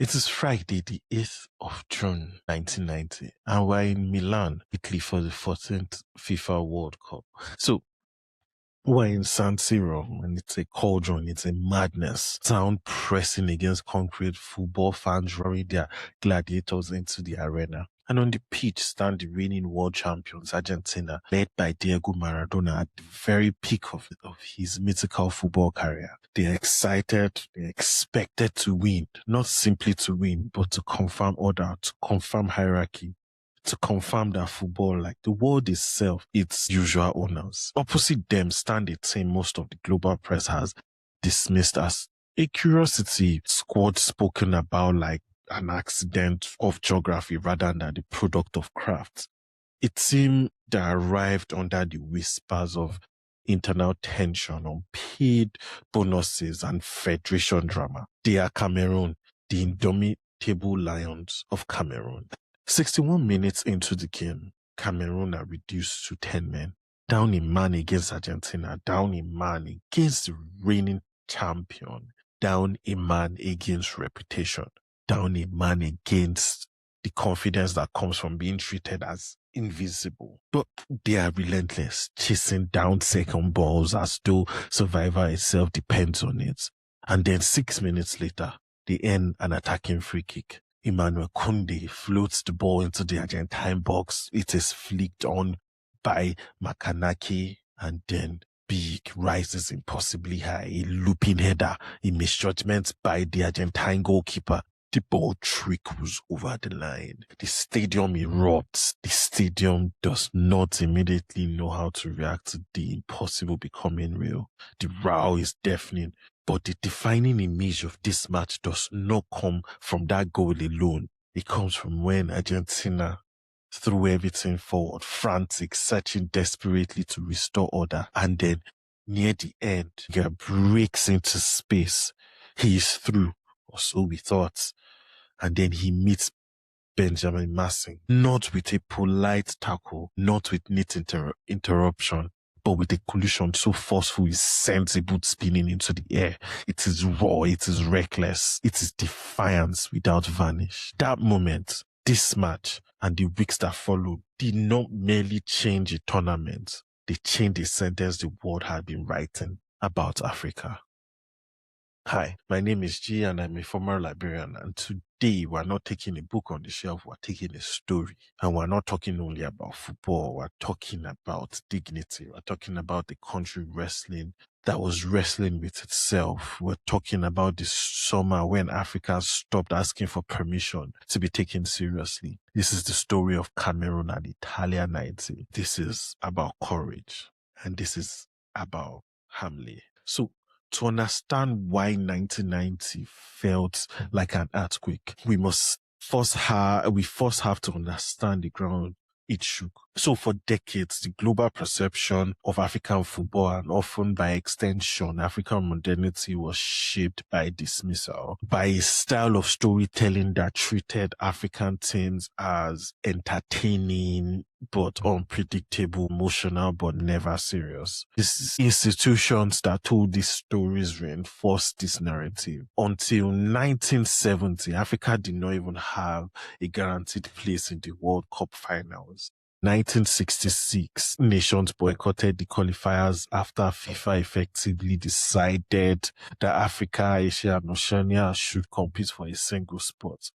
It is Friday, the 8th of June, 1990, and we're in Milan, Italy for the 14th FIFA World Cup. So, we're in San Siro, and it's a cauldron, it's a madness. Sound pressing against concrete, football fans roaring their gladiators into the arena. And on the pitch stand the reigning world champions, Argentina, led by Diego Maradona at the very peak of his mythical football career. They're excited, they're expected to win, not simply to win, but to confirm order, to confirm hierarchy, to confirm that football, like the world itself, its usual owners. Opposite them stand a team most of the global press has dismissed as a curiosity squad spoken about like an accident of geography rather than the product of craft. A team that arrived under the whispers of internal tension, unpaid bonuses, and federation drama. They are Cameroon, the Indomitable Lions of Cameroon. 61 minutes into the game, Cameroon are reduced to 10 men. Down a man against Argentina, down a man against the reigning champion, down a man against reputation, down a man against the confidence that comes from being treated as invisible. But they are relentless, chasing down second balls as though survival itself depends on it. And then 6 minutes later, they end an attacking free kick. Emmanuel Kunde floats the ball into the Argentine box. It is flicked on by Makanaki, and then big rises impossibly high. A looping header, a misjudgment by the Argentine goalkeeper. The ball trickles over the line. The stadium erupts. The stadium does not immediately know how to react to the impossible becoming real. The row is deafening. But the defining image of this match does not come from that goal alone. It comes from when Argentina threw everything forward, frantic, searching desperately to restore order. And then near the end, he breaks into space. He is through, or so we thought. And then he meets Benjamin Massing, not with a polite tackle, not with neat interruption, but with a collision so forceful it sends a boot spinning into the air. It is raw, it is reckless, it is defiance without varnish. That moment, this match, and the weeks that followed did not merely change a tournament, they changed a sentence the world had been writing about Africa. Hi, my name is G and I'm a former librarian, and today we're not taking a book on the shelf, we're taking a story. And we're not talking only about football, we're talking about dignity, we're talking about the country that was wrestling with itself. We're talking about this summer when Africa stopped asking for permission to be taken seriously. This is the story of Cameroon and Italia 90. This is about courage, and this is about Hemlè. So, to understand why 1990 felt like an earthquake, we first have to understand the ground it shook. So for decades, the global perception of African football, and often by extension, African modernity, was shaped by dismissal, by a style of storytelling that treated African teams as entertaining but unpredictable, emotional but never serious. These institutions that told these stories reinforced this narrative. Until 1970, Africa did not even have a guaranteed place in the World Cup finals. 1966, nations boycotted the qualifiers after FIFA effectively decided that Africa, Asia, and Oceania should compete for a single spot.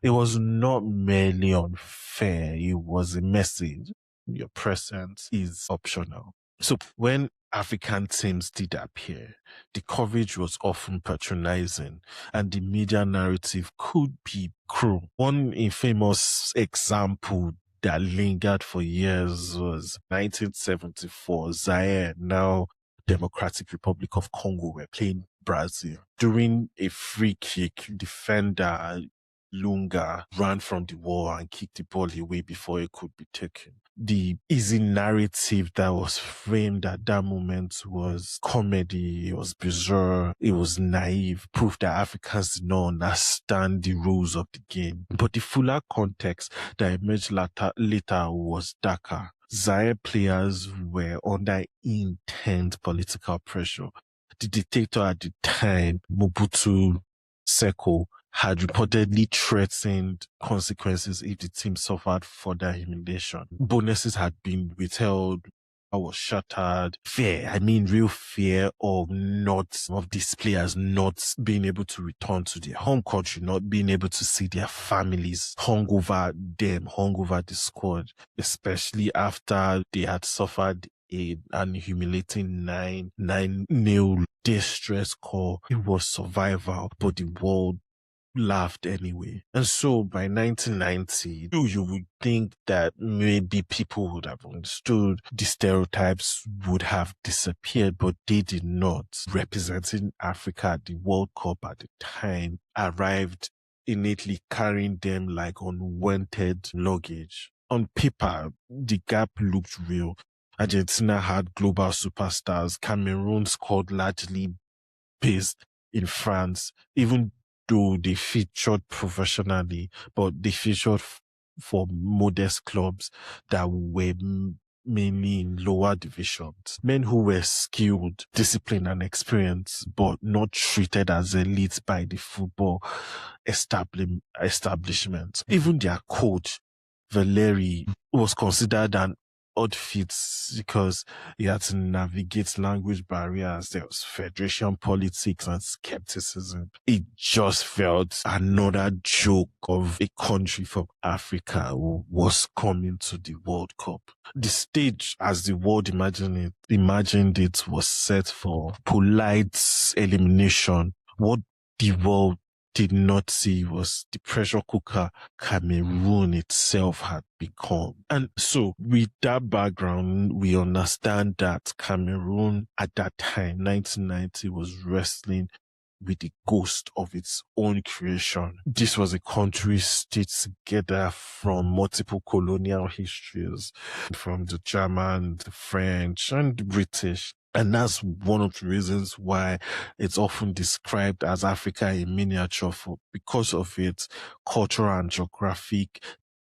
It was not merely unfair, it was a message. Your presence is optional. So when African teams did appear, the coverage was often patronizing and the media narrative could be cruel. One infamous example that lingered for years was 1974. Zaire, now Democratic Republic of Congo, were playing Brazil. During a free kick, defender Lunga ran from the wall and kicked the ball away before it could be taken. The easy narrative that was framed at that moment was comedy, it was bizarre, it was naive, proof that Africans did not understand the rules of the game. But the fuller context that emerged later was darker. Zaire players were under intense political pressure. The dictator at the time, Mobutu Seko, had reportedly threatened consequences if the team suffered further humiliation. Bonuses had been withheld. I was shattered. Fear, I mean real fear of these players not being able to return to their home country, not being able to see their families, hung over them, hung over the squad, especially after they had suffered an humiliating 9-0 distress call. It was survival, but the world laughed anyway. And so by 1990, you would think that maybe people would have understood, the stereotypes would have disappeared, but they did not. Representing Africa at the World Cup at the time arrived innately carrying them like unwanted luggage. On paper, the gap looked real. Argentina had global superstars. Cameroon scored largely based in France, even though they featured professionally, but they featured for modest clubs that were mainly in lower divisions. Men who were skilled, disciplined, and experienced, but not treated as elites by the football establishment. Even their coach, Valeri, was considered an odd fit because he had to navigate language barriers. There was federation politics and skepticism. It just felt another joke of a country from Africa who was coming to the World Cup. The stage, as the world imagined it, was set for polite elimination. What the world did not see was the pressure cooker Cameroon itself had become. And so with that background, we understand that Cameroon at that time, 1990, was wrestling with the ghost of its own creation. This was a country stitched together from multiple colonial histories, from the German, the French, and the British. And that's one of the reasons why it's often described as Africa in miniature, because of its cultural and geographic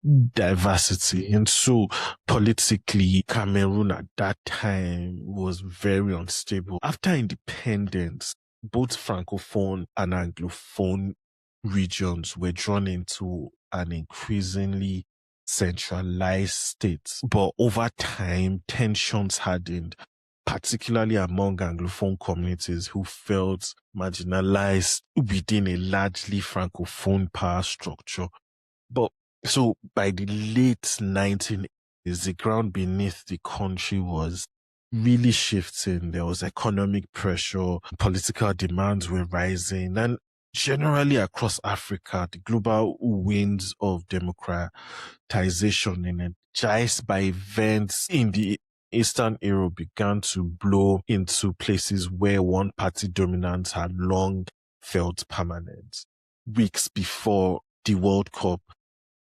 diversity. And so politically, Cameroon at that time was very unstable. After independence, both Francophone and Anglophone regions were drawn into an increasingly centralized state. But over time, tensions hardened, particularly among Anglophone communities who felt marginalized within a largely Francophone power structure. But so by the late 1980s, the ground beneath the country was really shifting. There was economic pressure, political demands were rising, and generally across Africa, the global winds of democratization energized by events in the Eastern Europe began to blow into places where one-party dominance had long felt permanent. Weeks before the World Cup,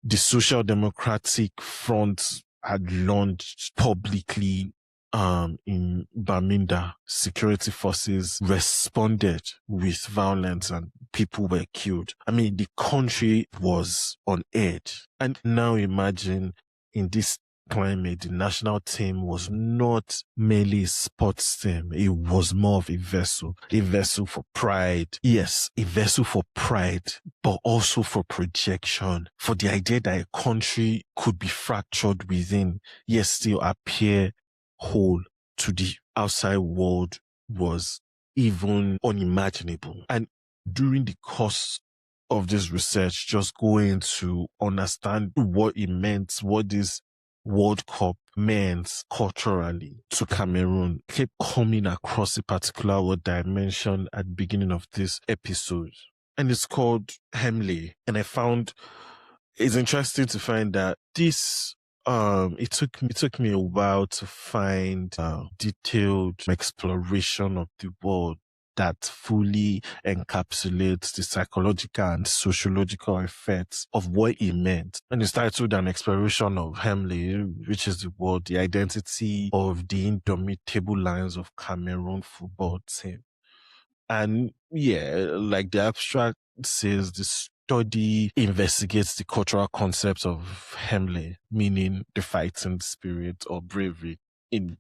the Social Democratic Front had launched publicly in Bamenda. Security forces responded with violence and people were killed. I mean, the country was on edge. And now imagine in this climate, the national team was not merely a sports team. It was more of a vessel for pride. Yes, a vessel for pride, but also for projection, for the idea that a country could be fractured within, yet still appear whole to the outside world was even unimaginable. And during the course of this research, just going to understand what it meant, what this World Cup meant culturally to Cameroon, kept coming across a particular word that I mentioned at the beginning of this episode. And it's called Hemlè. And I found it's interesting to find that this it took me a while to find detailed exploration of the world that fully encapsulates the psychological and sociological effects of what it meant. And it's titled An Exploration of Hemlè, which is the identity of the Indomitable Lions of Cameroon football team. And yeah, like the abstract says, the study investigates the cultural concept of Hemlè, meaning the fighting spirit or bravery in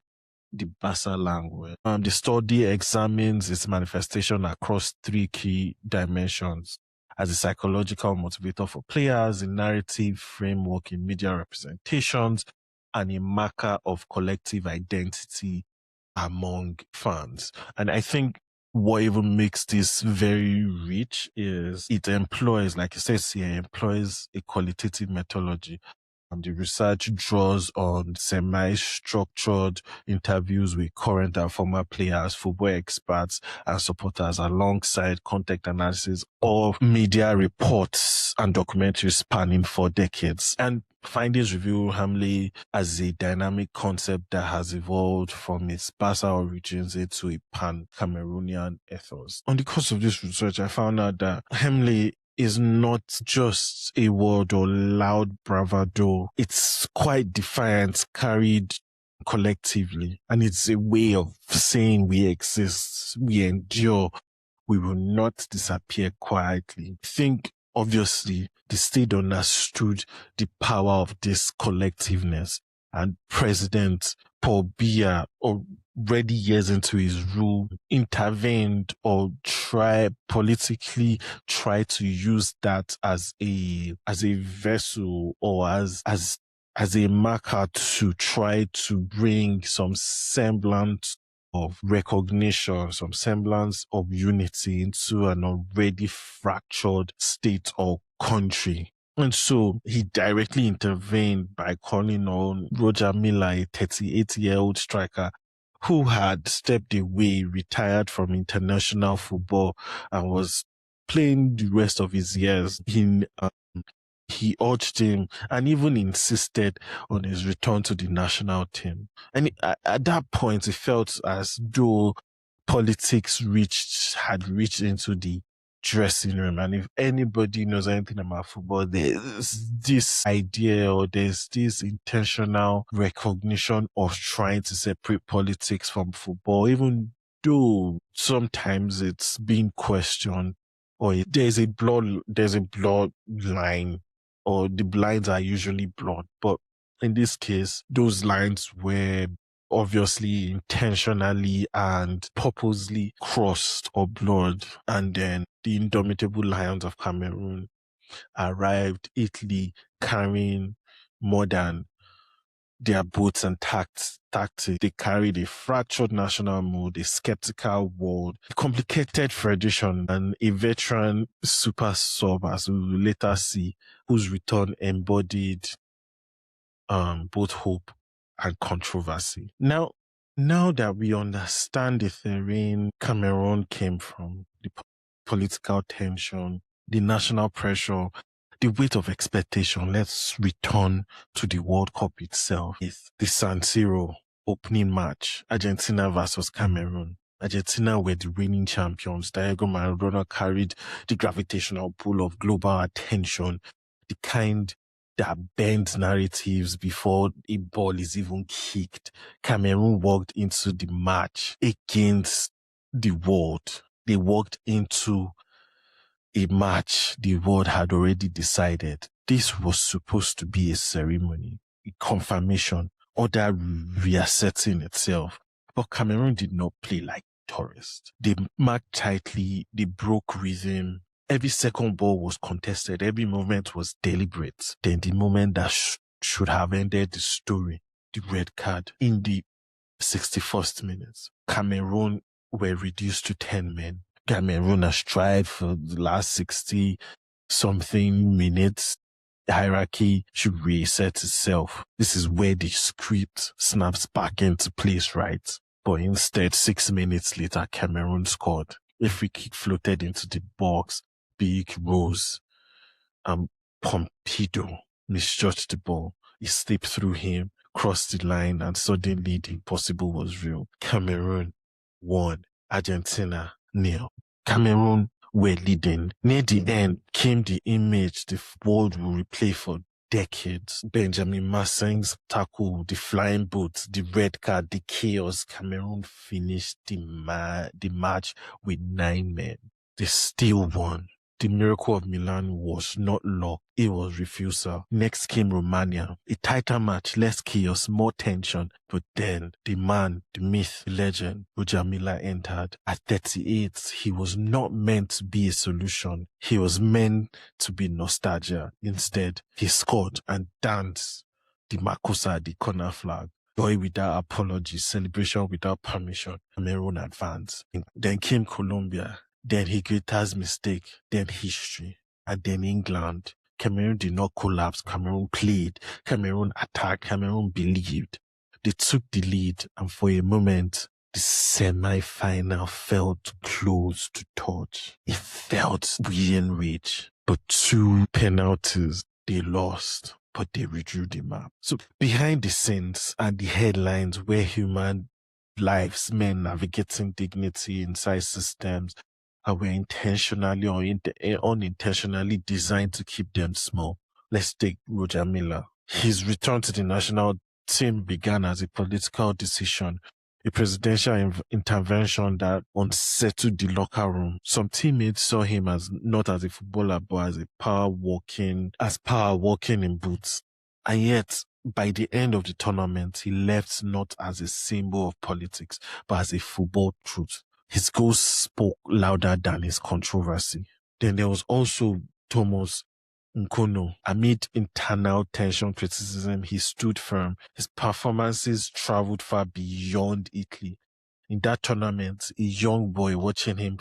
the Bassa language. The study examines its manifestation across three key dimensions: as a psychological motivator for players, a narrative framework in media representations, and a marker of collective identity among fans. And I think what even makes this very rich is it employs, like it says here, employs a qualitative methodology. The research draws on semi-structured interviews with current and former players, football experts, and supporters, alongside content analysis of media reports and documentaries spanning 4 decades. And findings reveal Hemlè as a dynamic concept that has evolved from its Barca origins into a pan-Cameroonian ethos. On the course of this research, I found out that Hemlè is not just a word or loud bravado. It's quite defiant, carried collectively. And it's a way of saying we exist, we endure, we will not disappear quietly. I think, obviously, the state understood the power of this collectiveness. And President Paul Biya, already years into his rule, intervened or politically try to use that as a vessel or as a marker to try to bring some semblance of recognition, some semblance of unity into an already fractured state or country. And so he directly intervened by calling on Roger Milla, a 38-year-old striker who had stepped away, retired from international football, and was playing the rest of his years. He urged him and even insisted on his return to the national team. And at that point, it felt as though politics had reached into the dressing room. And if anybody knows anything about football, there's this idea or there's this intentional recognition of trying to separate politics from football, even though sometimes it's being questioned or there's a blood line, or the lines are usually blurred. But in this case, those lines were obviously intentionally and purposely crossed or blurred. And then the Indomitable Lions of Cameroon arrived Italy carrying more than their boats and tactics. They carried a fractured national mood, a skeptical world, a complicated federation, and a veteran super sub, as we will later see, whose return embodied both hope and controversy. Now that we understand the terrain Cameroon came from, the political tension, the national pressure, the weight of expectation, let's return to the World Cup itself. It's the San Siro opening match, Argentina versus Cameroon. Argentina were the reigning champions. Diego Maradona carried the gravitational pull of global attention, the kind that bends narratives before a ball is even kicked. Cameroon walked into the match against the world. They walked into a match the world had already decided. This was supposed to be a ceremony, a confirmation, order reasserting itself. But Cameroon did not play like tourists. They marked tightly, they broke rhythm. Every second ball was contested. Every moment was deliberate. Then the moment that should have ended the story, the red card, in the 61st minute, Cameroon were reduced to 10 men. Cameroon has tried for the last 60-something minutes. The hierarchy should reset itself. This is where the script snaps back into place, right? But instead, 6 minutes later, Cameroon scored. A free kick floated into the box. Big Rose. Pompidou misjudged the ball. He slipped through him, crossed the line, and suddenly the impossible was real. Cameroon won. Argentina 0. Cameroon were leading. Near the end came the image the world will replay for decades. Benjamin Masseng's tackle, the flying boots, the red card, the chaos. Cameroon finished the match with 9 men. They still won. the miracle of Milan was not luck, it was refusal. Next came Romania. A tighter match, less chaos, more tension. But then the man, the myth, the legend, Roger Milla entered. At 38, he was not meant to be a solution. He was meant to be nostalgia. Instead, he scored and danced the Makossa, the corner flag. Joy without apology, celebration without permission. Cameroon advance. Then came Colombia. Then Higuita's mistake. Then history. And then England. Cameroon did not collapse. Cameroon played. Cameroon attacked. Cameroon believed. They took the lead, and for a moment, the semi-final felt close to touch. It felt within reach. But 2 penalties, they lost, but they redrew the map. So behind the scenes and the headlines were human lives, men navigating dignity inside systems that were intentionally or unintentionally designed to keep them small. Let's take Roger Milla. His return to the national team began as a political decision, a presidential intervention that unsettled the locker room. Some teammates saw him as not as a footballer, but as power walking in boots. And yet, by the end of the tournament, he left not as a symbol of politics, but as a football truth. His goals spoke louder than his controversy. Then there was also Thomas Nkono. Amid internal tension, criticism, he stood firm. His performances traveled far beyond Italy. In that tournament, a young boy watching him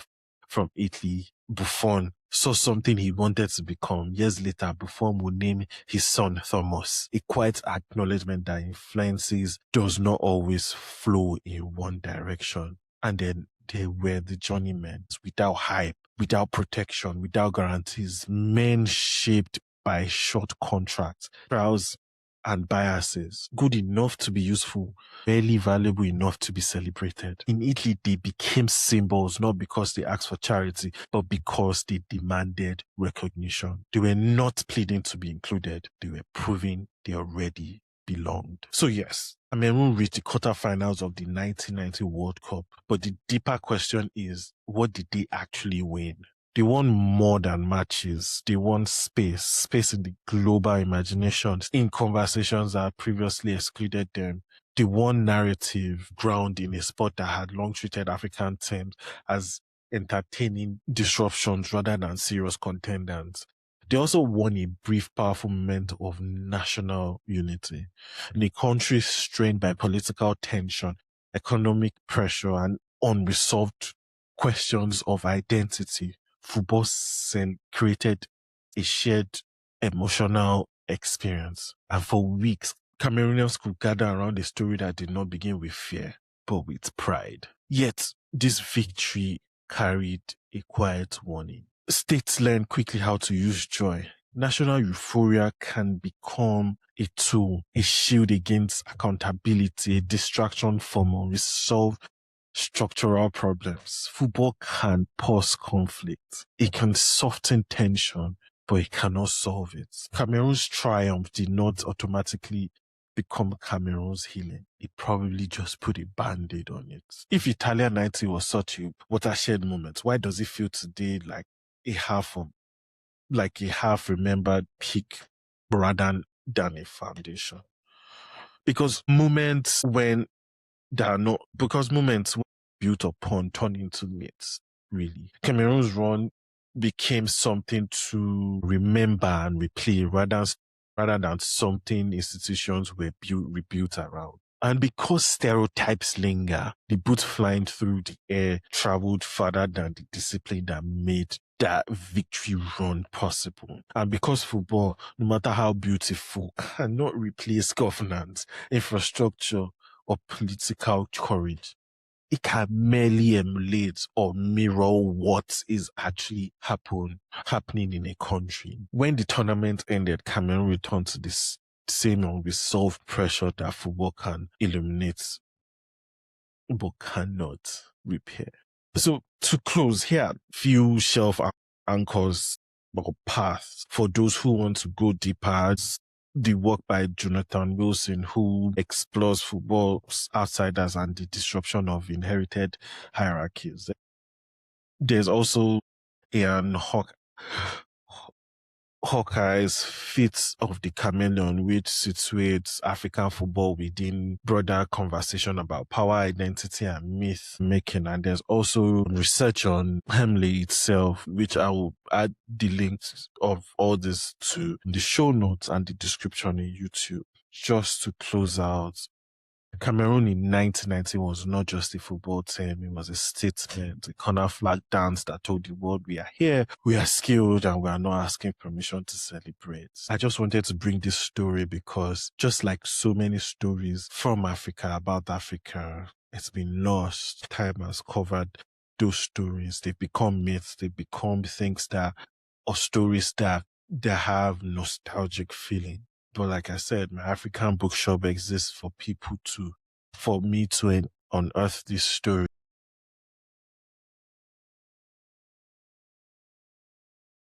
from Italy, Buffon, saw something he wanted to become. Years later, Buffon would name his son Thomas, a quiet acknowledgement that influences does not always flow in one direction. And then they were the journeymen, without hype, without protection, without guarantees, men shaped by short contracts, trials, and biases, good enough to be useful, barely valuable enough to be celebrated. In Italy, they became symbols not because they asked for charity, but because they demanded recognition. They were not pleading to be included. They were proving they already belonged. So yes, Cameroon reached the quarterfinals of the 1990 World Cup, but the deeper question is, what did they actually win? They won more than matches. They won space in the global imaginations, in conversations that previously excluded them. They won narrative, ground in a sport that had long treated African teams as entertaining disruptions rather than serious contenders. They also won a brief, powerful moment of national unity. In a country strained by political tension, economic pressure, and unresolved questions of identity, football created a shared emotional experience. And for weeks, Cameroonians could gather around a story that did not begin with fear, but with pride. Yet, this victory carried a quiet warning. States learn quickly how to use joy. National euphoria can become a tool, a shield against accountability, a distraction from unresolved structural problems. Football can pause conflict. It can soften tension, but it cannot solve it. Cameroon's triumph did not automatically become Cameroon's healing. It probably just put a band-aid on it. If Italia 90 was such a watershed moment, why does it feel today like a half remembered peak rather than a foundation? Because moments when built upon turn into myths, really. Cameroon's run became something to remember and replay rather than something institutions were rebuilt around. And because stereotypes linger, the boot flying through the air traveled further than the discipline that made that victory run possible. And because football, no matter how beautiful, cannot replace governance, infrastructure, or political courage, it can merely emulate or mirror what is actually happening in a country. When the tournament ended, Cameroon returned to this same unresolved pressure that football can illuminate but cannot repair. So to close, here are few shelf anchors or paths for those who want to go deeper. The work by Jonathan Wilson, who explores football's outsiders and the disruption of inherited hierarchies. There's also Ian Hawkeye's Feats of the Chameleon, which situates African football within broader conversation about power, identity, and myth making. And there's also research on Hemlè itself, which I will add the links of all this to the show notes and the description in YouTube. Just to close out, Cameroon in 1990 was not just a football team, it was a statement, a corner flag dance that told the world we are here, we are skilled, and we are not asking permission to celebrate. I just wanted to bring this story because just like so many stories from Africa, about Africa, it's been lost. Time has covered those stories. They've become myths, they've become things that, or stories that have nostalgic feeling. But like I said, my African bookshop exists for me to unearth this story.